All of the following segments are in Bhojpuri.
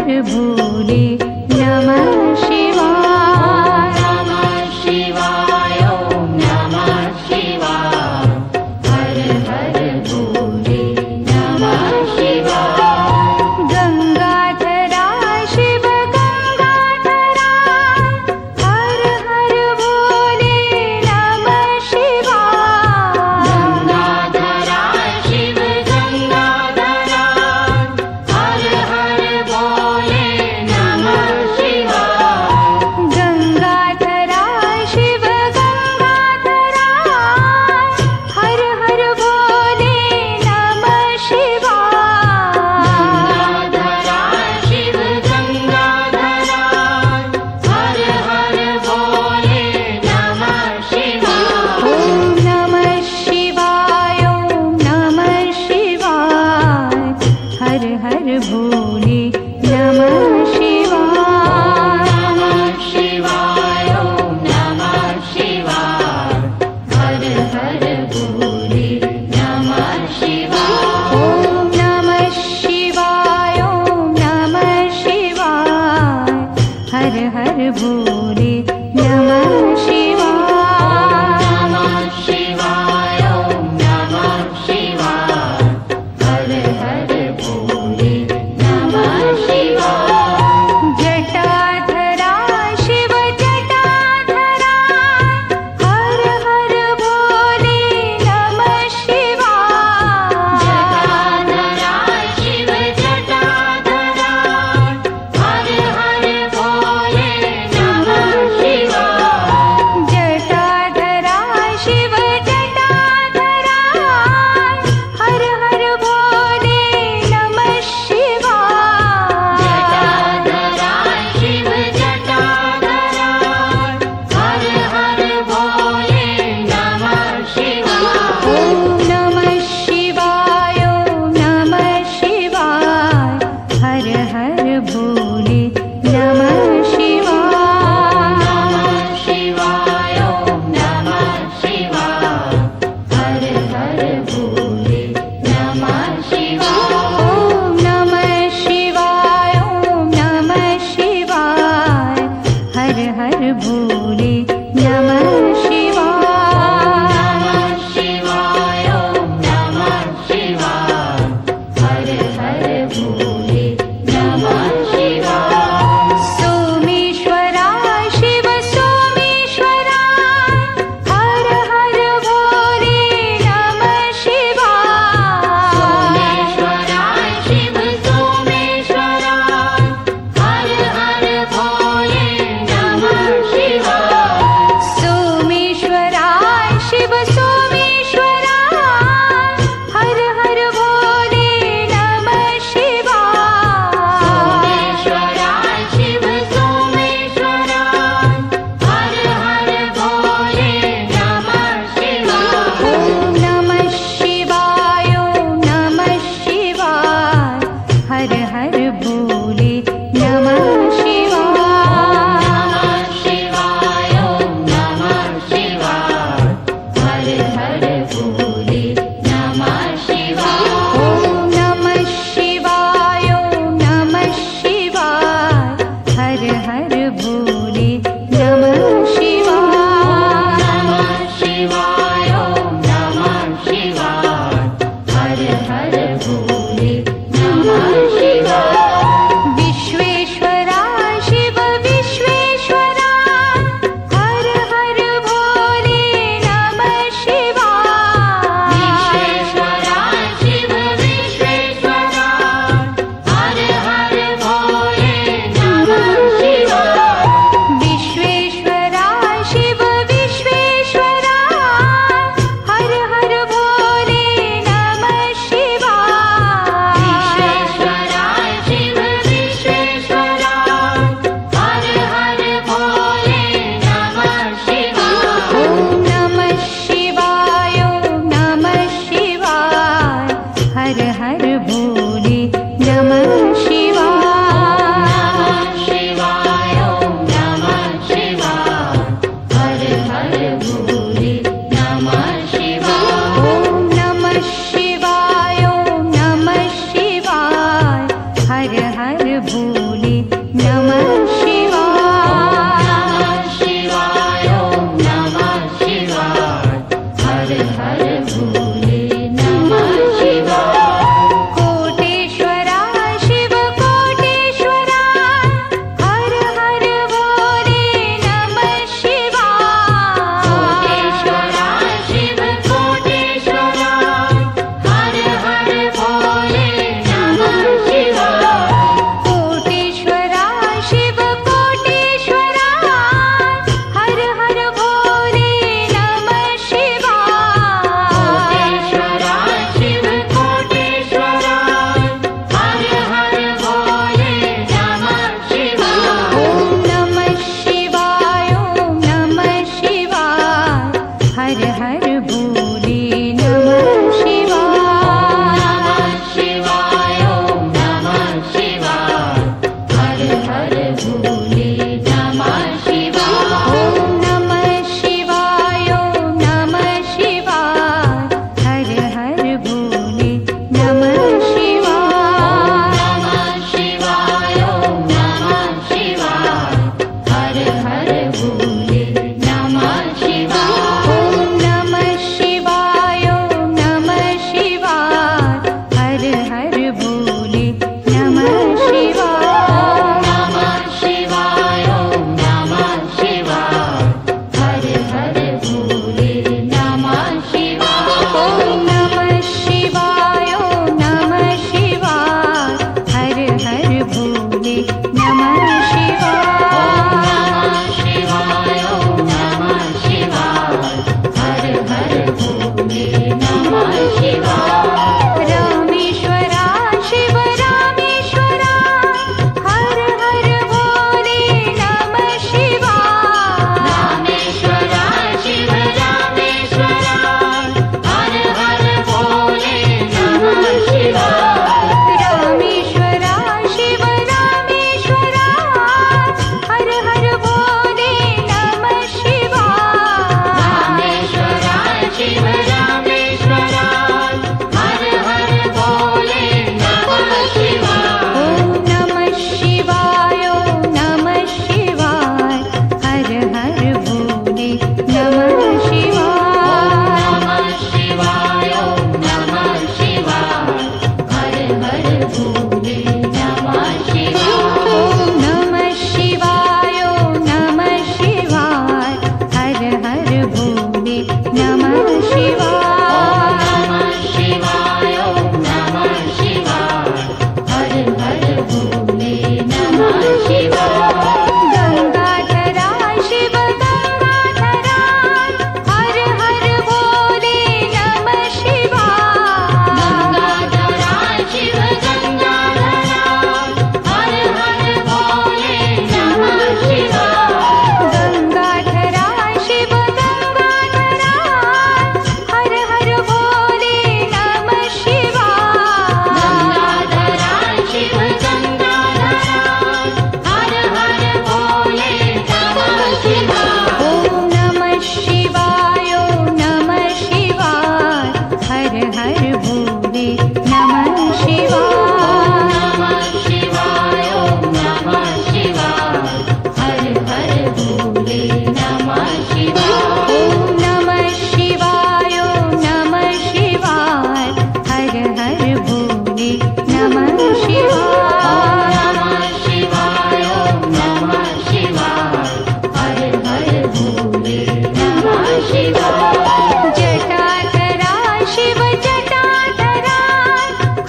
भोले नमः शिवाय। नमः शिवाय ओम नमः शिवाय। हर हर भोले नमः शिवाय। गंगाधरा शिव गंगाधरा हर हर भोले नमः शिवाय। गंगाधरा शिव गंगाधरा हर हर भोले नमः शिवाय। गंगाधरा शिव गंगाधरा हर हर भोले नमः शिवाय। गंगाधरा शिव गंगाधरा हर हर भोले नमः शिवाय। ओम नमः शिवाय ओम नमः शिवाय। हर हर भोले नमः शिवाय। नमः शिवाय ओम नमः शिवाय। हर हर भोले नमः शिवाय। ओम नमः शिवाय ओम नमः शिवाय। हर हर भोले नमः शिवाय। नमः शिवाय ओम नमः शिवाय। हर हर भोले नमः शिवाय। जटाधरा शिव जटाधरा हर हर भोले नमः शिवाय। जटाधरा शिव जटाधरा हर हर भोले नमः शिवाय। जटाधरा शिव जटाधरा हर हर भोले नमः शिवाय। जटाधरा शिव जटाधरा हर हर भोले नमः शिवाय। ओम नमः शिवाय ओम नमः शिवाय। हर हर भोले नमः शिवाय। नमः शिवाय ओम नमः शिवाय। हर हर भोले नमः शिवाय। ओम नमः शिवाय ओम नमः शिवाय। हर हर भोले नमः शिवाय। नमः शिवाय ओम नमः शिवाय। हर हर भोले नमः शिवाय। सोमेश्वरा शिव सोमेश्वरा हर हर भोले नमः शिवाय। सोमेश्वरा शिव सोमेश्वरा हर हर भोले नमः शिवाय। सोमेश्वरा शिव सोमेश्वरा हर हर भोले नमः शिवाय। सोमेश्वरा शिव सोमेश्वरा हर हर भोले नमः शिवाय। ओम नमः शिवाय ओम नमः शिवाय। हर हर भोले नमः शिवाय। नमः शिवाय ओम नमः शिवाय। हर हर भोले नमः शिवाय। ओम नमः शिवाय ओम नमः शिवाय। हर हर भोले नमः शिवाय। नमः शिवाय ओम नमः शिवाय। हर हर भोले नमः शिवाय। विश्वेश्वरा शिव विश्वेश्वरा हर हर भोले नमः शिवाय। विश्वेश्वरा शिव विश्वेश्वरा हर हर भोले नमः शिवाय। विश्वेश्वरा शिव विश्वेश्वरा हर हर भोले नमः शिवाय। विश्वेश्वरा भोले नमः शिवाय गंगाधरा शिव गंगाधरा हर हर भोले नमः शिवाय गंगाधरा शिव गंगाधरा हर हर भोले नमः शिवाय गंगाधरा शिव गंगाधरा हर हर भोले नमः शिवाय गंगाधरा शिव गंगाधरा हर हर भोले नमः शिवाय ओम नमः शिवाय ओम नमः शिवाय हर हर भोले नमः शिवाय नमः शिवाय ओम नमः शिवाय हर हर भोले नमः शिवाय ओम नमः शिवाय ओम नमः शिवाय हर हर भोले नमः शिवाय नमः शिवाय ओम नमः शिवाय हर हर भोले नमः शिवाय जटाधरा शिव जटाधरा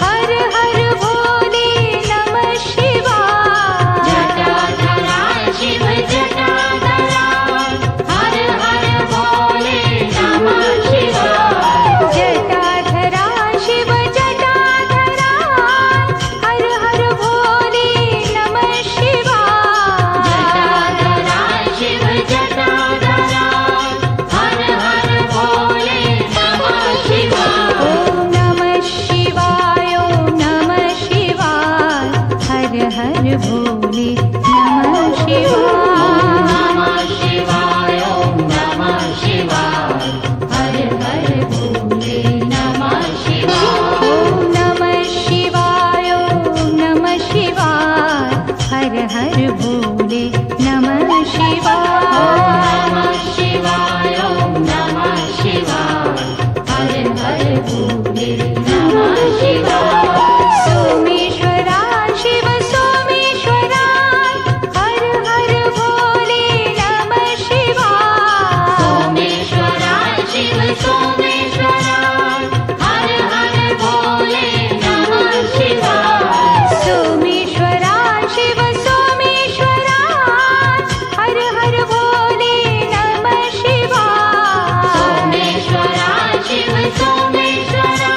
हर हर भोले नमः शिवाय जटाधरा शिव जटाधरा हर हर भोले नमः शिवाय जटाधरा शिव जटाधरा हर हर भोले नमः शिवाय जटाधरा शिव जटाधरा हर हर भोले नमः शिवाय ओम नमः शिवाय ओम नमः शिवाय हर हर भोले नमः शिवाय नमः शिवाय ओम नमः शिवाय हर हर भोले नमः शिवाय ओम नमः शिवाय ओम नमः शिवाय हर हर भोले नमः शिवाय नमः शिवाय ओम नमः शिवाय हर हर भोले नमः शिवाय सोमेश्वरा शिव सोमेश्वरा हर हर भोले नमः शिवाय सोमेश्वरा शिव सोमेश्वरा हर हर भोले नमः शिवाय सोमेश्वरा शिव सोमेश्वरा हर हर भोले नमः शिवाय सोमेश्वरा शिव सोमेश्वरा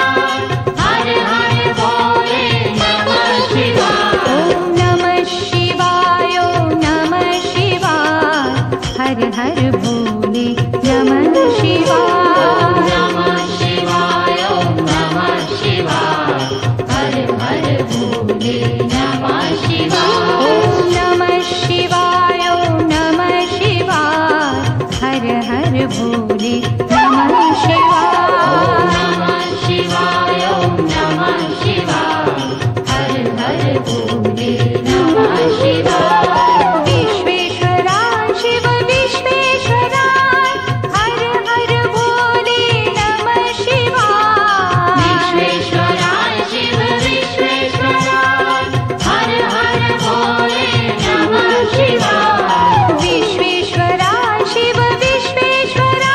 हर हर भोले नमः शिवाय ओम नमः शिवाय ओम नमः शिवाय हर हर भोले नमः शिवाय नमः शिवाय ओम नमः शिवाय हर हर भोले नमः शिवाय ओम नमः शिवाय ओम नमः शिवाय हर हर भोले नमः शिवाय नमः शिवाय ओम नमः शिवाय हर हर भोले नमः शिवाय विश्वेश्वरा शिव विश्वेश्वरा हर हर भोले नमः शिवाय विश्वेश्वरा शिव विश्वेश्वरा हर हर भोले नमः शिवाय विश्वेश्वरा शिव विश्वेश्वरा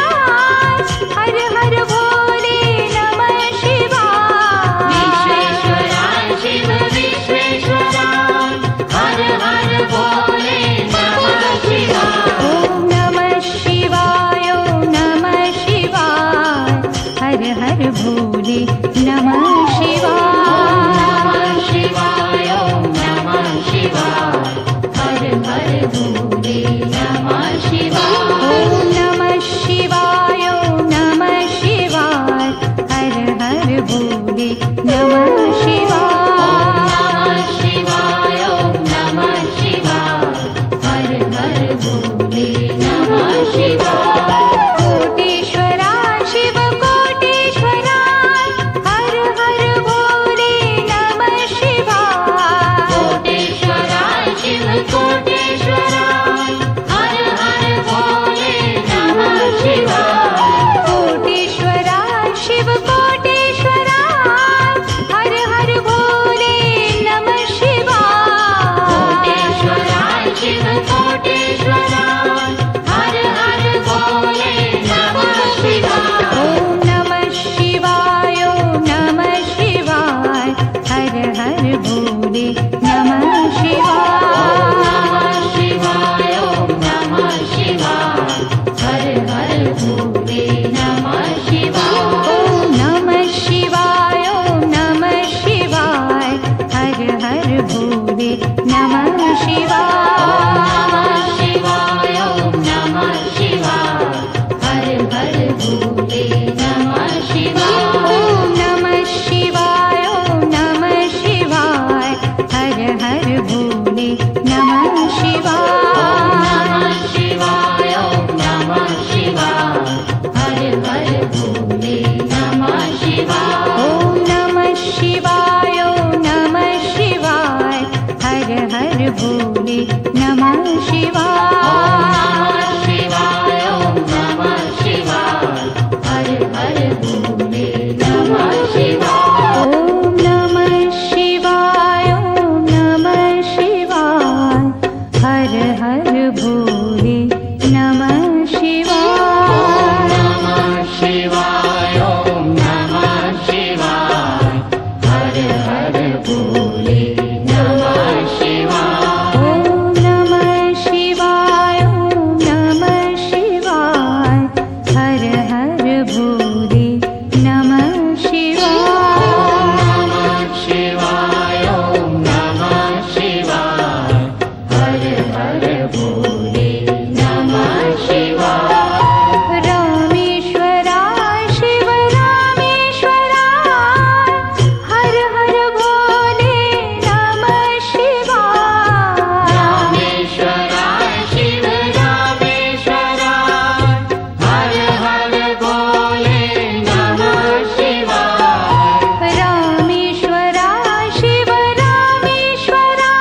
हर हर भोले नमः शिवाय विश्वेश्वरा शिव विश्वेश्वरा हर हर भोले नमः शिवाय ओम नमः शिवाय ओम नमः शिवाय हर हर भोले नमः शिवाय नमः शिवाय ओम नमः शिवाय हर हर भोले नमः शिवाय ओम नमः शिवाय ओम नमः शिवाय हर हर भोले नमः शिवाय नमः शिवाय ओम नमः शिवाय हर हर भोले नमः शिवाय कोटेश्वरा शिव कोटेश्वरा हर हर भोले नमः शिवाय कोटेश्वरा शिव कोटेश्वरा हर हर भोले नमः शिवाय शिवाय ओम नमः शिवाय हर हर भोले नमः शिवाय ओम नमः शिवाय ओम नमः शिवाय हर हर भोले नमः शिवाय शिवाय ओम नमः शिवाय हर हर भोले नमः शिवाय ओम नमः शिवाय ओम नमः शिवाय हर हर भोले नमः शिवाय शिवाय ओम नमः शिवाय हर हर भोले नमः शिवाय ओम नमः शिवाय ओम नमः शिवाय हर हर भोले नमः शिवाय नमः शिवाय ओम नमः शिवाय हर हर भोले नमः शिवाय ओम नमः शिवाय ओम नमः शिवाय हर हर भोले नमः शिवाय शिवाय ओम नमः शिवाय हर हर भोले नमः शिवाय रामेश्वराय शिव रामेश्वराय हर हर भोले नमः शिवाय रामेश्वराय शिव रामेश्वराय हर हर भोले नमः शिवाय रामेश्वराय शिव रामेश्वराय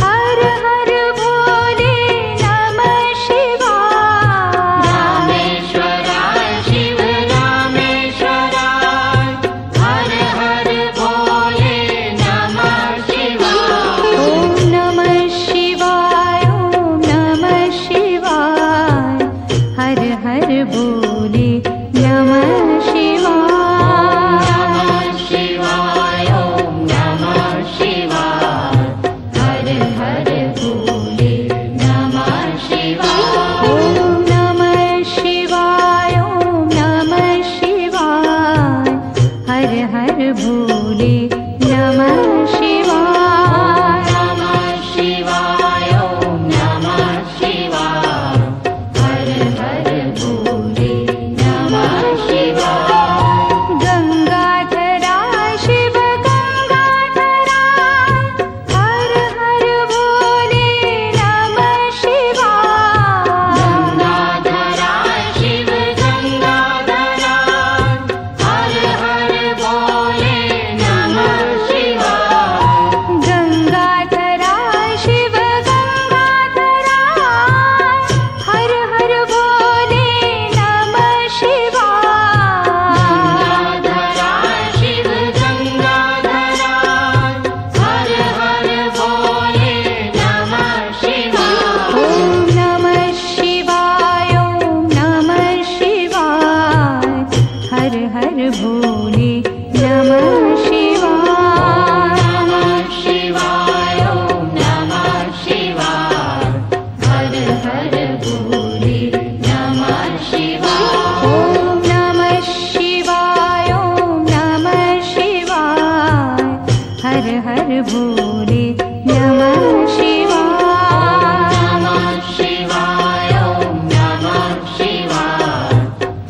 हर हर भोले नमः शिवाय रामेश्वराय शिव रामेश्वराय हर हर भोले नमः शिवाय ओम नमः शिवाय ओम नमः शिवाय हर हर भोले नमः शिवाय शिवाय ओम नमः शिवाय हर हर भोले नमः शिवाय ओम नमः शिवाय ओम नमः शिवाय हर हर भोले नमः शिवाय नमः शिवाय ओम नमः शिवाय हर हर भोले नमः शिवाय गंगाधराय शिव गंगाधराय हर हर भोले नमः शिवाय गंगाधराय शिव गंगाधराय हर हर भोले नमः शिवाय गंगाधराय शिव गंगाधराय हर हर भोले नमः शिवाय गंगाधराय शिव गंगाधराय हर हर भोले नमः शिवाय ओम नमः शिवाय ओम नमः शिवाय हर हर भोले नमः शिवाय नमः शिवाय ओम नमः शिवाय हर हर भोले नमः शिवाय ओम नमः शिवाय ओम नमः शिवाय हर हर भोले नमः शिवाय नमः शिवाय ओम नमः शिवाय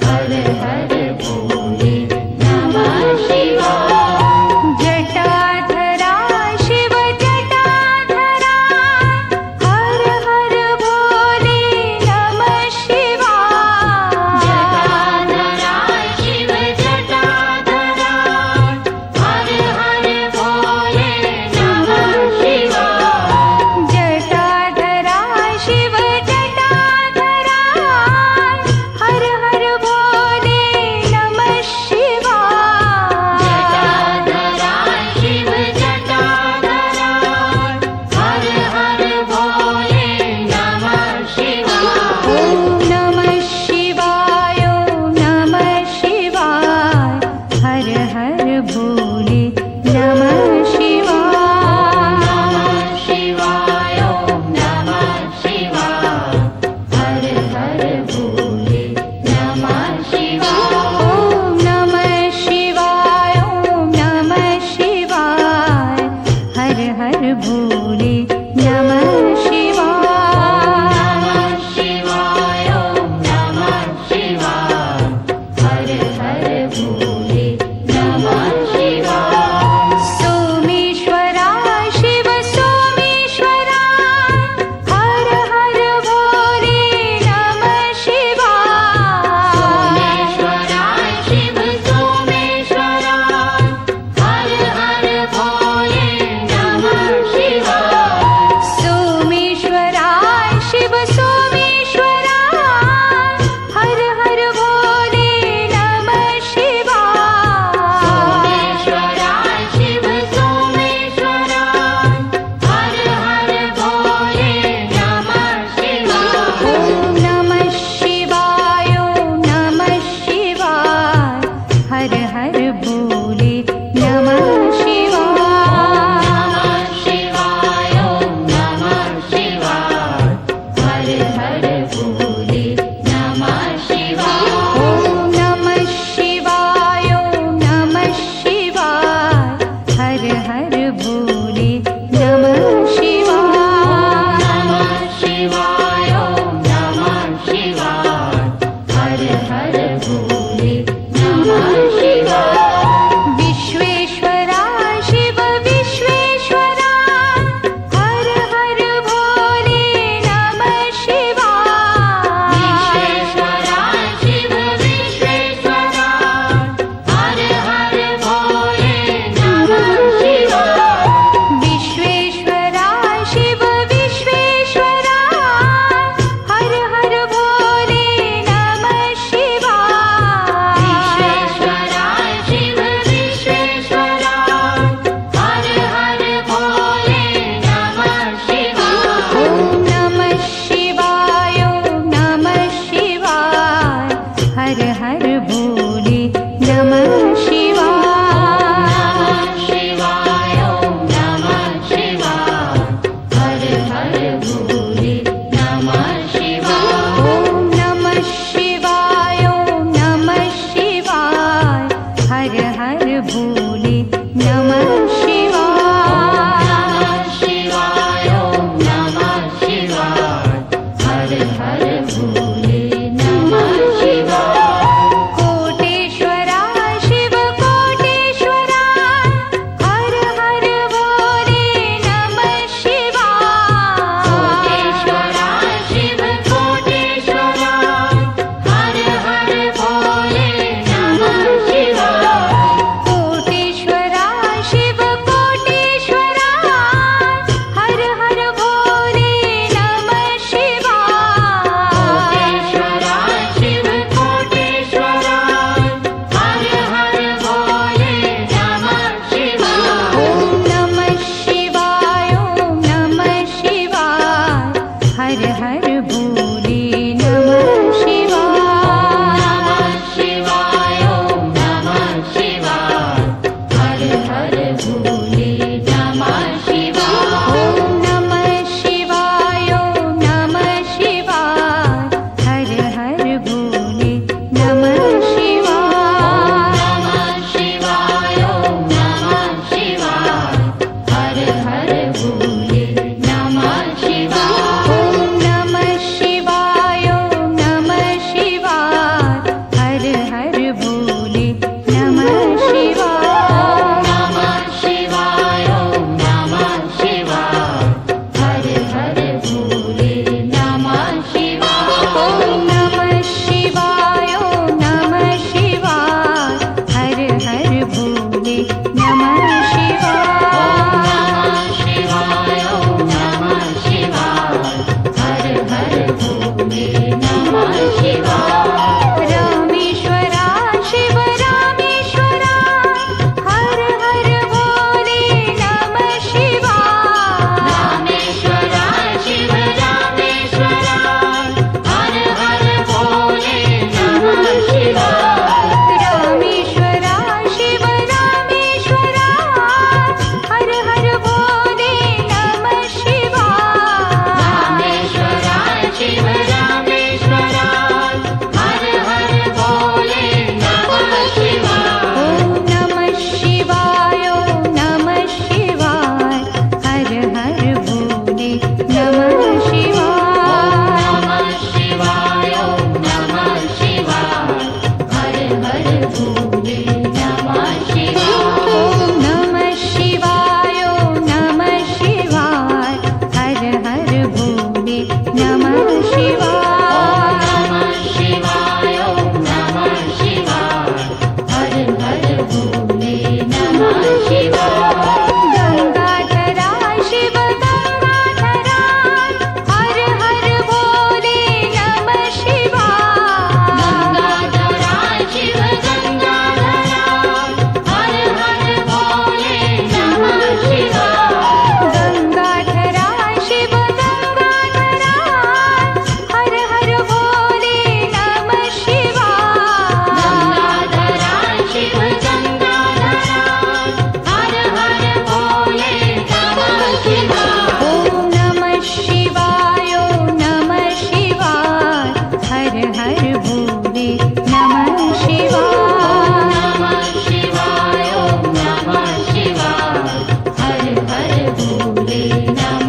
हर हर भोले नमः शिवाय जटाधराय शिव जटाधराय हर हर भोले नमः शिवाय जटाधराय शिव जटाधराय हर हर भोले नमः शिवाय भोले नमः शिवाय शिवाय ॐ नमः शिवाय हर हर भोले नमः शिवाय सोमेश्वरा शिव सोमेश्वरा हर हर भोले नमः शिवाय सोमेश्वराय शिव सोमेश्वराय हर हर भोले नमः शिवाय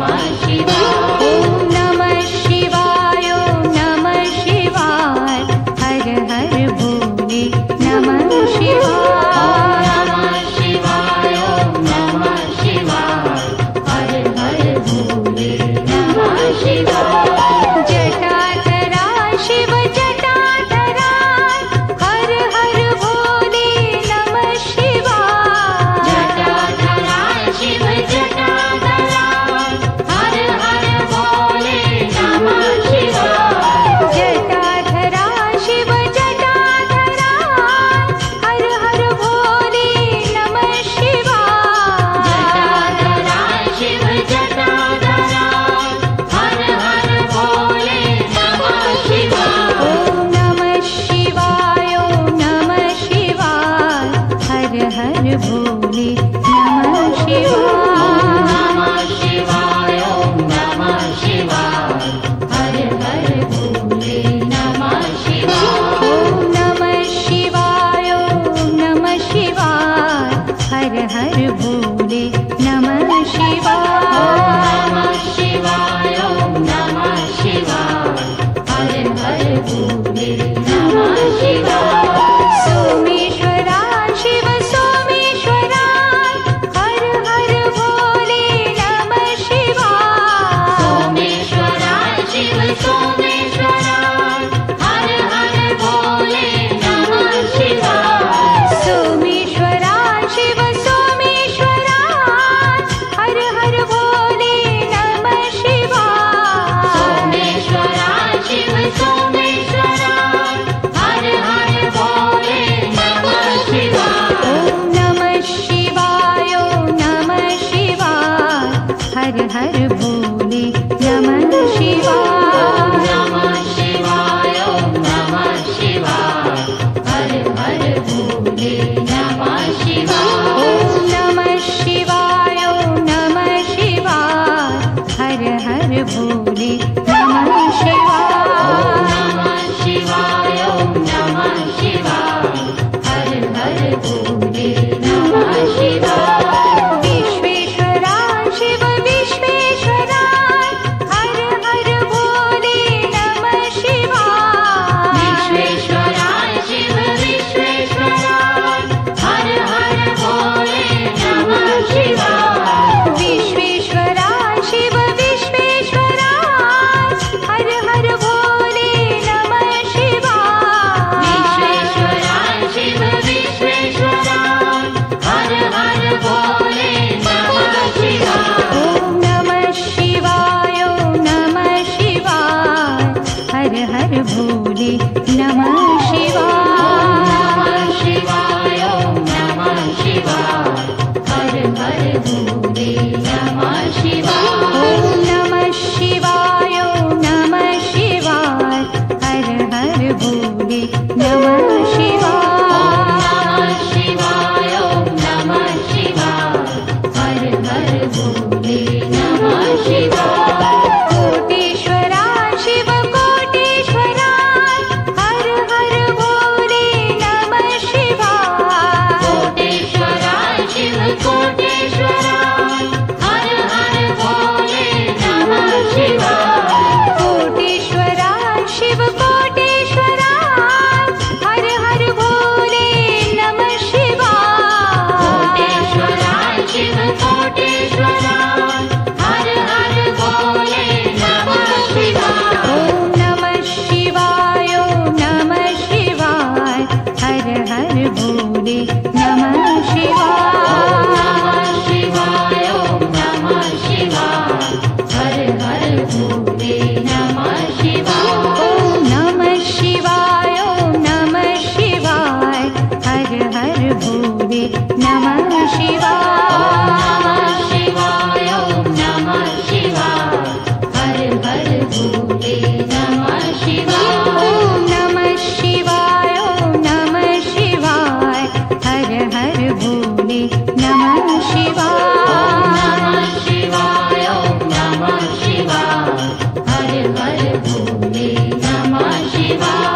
नमः शिवाय ॐ नमः शिवाय ॐ नमः शिवाय हर हर भोले नमः शिवाय नमः शिवाय ॐ नमः शिवाय हर हर भोले नमः शिवाय जटाधरा शिव जटाधरा हर हर भोले नमः शिवाय जटाधरा शिव जटाधरा हर हर भोले नमः शिवाय जटाधरा शिव जटाधरा हर हर भोले नमः शिवाय जटाधरा शिव जटाधरा हर हर भोले नमः शिवाय ॐ नमः शिवाय ॐ नमः शिवाय हर हर भोले नमः शिवाय नमः शिवाय ॐ नमः शिवाय हर हर भोले नमः शिवाय ॐ नमः शिवाय ॐ नमः शिवाय हर हर भोले नमः शिवाय नमः शिवाय ॐ नमः शिवाय हर हर भोले नमः शिवाय सोमेश्वरा शिव सोमेश्वरा हर हर भोले नमः शिवाय सोमेश्वरा शिव सोमेश्वरा हर हर भोले नमः शिवाय सोमेश्वरा शिव सोमेश्वरा हर हर भोले नमः शिवाय सोमेश्वरा शिव सोमेश्वरा हर हर भोले नमः शिवाय ॐ नमः शिवाय ॐ नमः शिवाय हर हर भोले नमः शिवाय नमः शिवाय ॐ नमः शिवाय हर हर भोले नमः शिवाय ॐ नमः शिवाय ॐ नमः शिवाय हर हर भोले नमः शिवाय नमः शिवाय ॐ नमः शिवाय हर हर भोले नमः शिवाय विश्वेश्वरा शिव विश्वेश्वरा हर हर भोले नमः शिवाय विश्वेश्वरा शिव विश्वेश्वरा हर हर भोले नमः शिवाय विश्वेश्वरा शिव विश्वेश्वरा हर हर भोले नमः शिवाय विश्वेश्वरा शिव विश्वेश्वरा हर हर भोले नमः शिवाय ॐ नमः शिवाय ॐ नमः शिवाय हर हर भोले नमः शिवाय नमः शिवाय ॐ नमः शिवाय हर हर भोले नमः शिवाय ॐ नमः शिवाय ॐ नमः शिवाय हर हर भोले नमः शिवाय नमः शिवाय ॐ नमः शिवाय हर हर भोले नमः शिवाय कोटेश्वरा शिव कोटेश्वरा हर हर भोले नमः शिवाय कोटेश्वरा शिव कोटेश्वरा हर हर भोले नमः शिवाय कोटेश्वरा शिव कोटेश्वरा हर हर भोले नमः शिवाय कोटेश्वरा शिव कोटेश्वरा हर हर भोले नमः शिवाय ॐ नमः शिवाय ॐ नमः शिवाय हर हर भोले नमः शिवाय नमः शिवाय ॐ नमः शिवाय हर हर भोले नमः शिवाय ॐ नमः शिवाय ॐ नमः शिवाय हर हर भोले नमः शिवाय नमः शिवाय ॐ नमः शिवाय हर हर भोले नमः शिवाय ॐ नमः शिवाय ॐ नमः शिवाय हर हर भोले नमः शिवाय नमः शिवाय ॐ नमः शिवाय हर हर भोले नमः शिवाय